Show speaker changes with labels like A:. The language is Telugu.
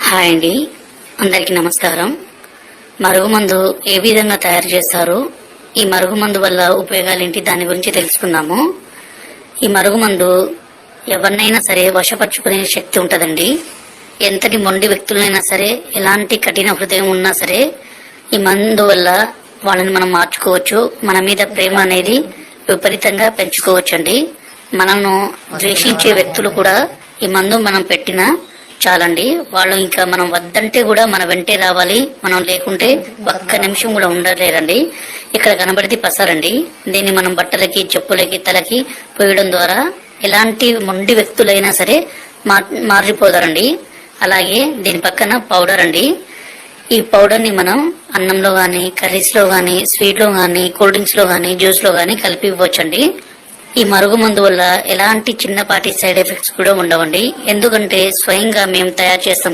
A: హాయ్ అండి, అందరికీ నమస్కారం. మరుగుమందు ఏ విధంగా తయారు చేస్తారు, ఈ మరుగుమందు వల్ల ఉపయోగాలేంటి, దాని గురించి తెలుసుకుందాము. ఈ మరుగుమందు ఎవరినైనా సరే వశపరుచుకునే శక్తి ఉంటుందండి. ఎంతటి మొండి వ్యక్తులైనా సరే, ఎలాంటి కఠిన హృదయం ఉన్నా సరే, ఈ మందు వల్ల వాళ్ళని మనం మార్చుకోవచ్చు. మన మీద ప్రేమ అనేది విపరీతంగా పెంచుకోవచ్చండి. మనను ద్వేషించే వ్యక్తులు కూడా ఈ మందు మనం పెట్టినా చాలండి, వాళ్ళు ఇంకా మనం వద్దంటే కూడా మన వెంటే రావాలి. మనం లేకుంటే ఒక్క నిమిషం కూడా ఉండలేరండి. ఇక్కడ కనబడితే పసారండి. దీన్ని మనం బట్టలకి, చెప్పులకి, తలకి పోయడం ద్వారా ఎలాంటి మొండి వ్యక్తులైనా సరే మారిపోతారండి. అలాగే దీని పక్కన పౌడర్ అండి. ఈ పౌడర్ ని మనం అన్నంలో గాని, కర్రీస్ లో గాని, స్వీట్ లో గాని, కూల్ డ్రింక్స్ లో గాని, జ్యూస్ లో గాని కలిపి ఇవ్వచ్చండి. ఈ మరుగుమందు వల్ల ఎలాంటి చిన్నపాటి సైడ్ ఎఫెక్ట్స్ కూడా ఉండవండి. ఎందుకంటే స్వయంగా మేము తయారు చేస్తాం.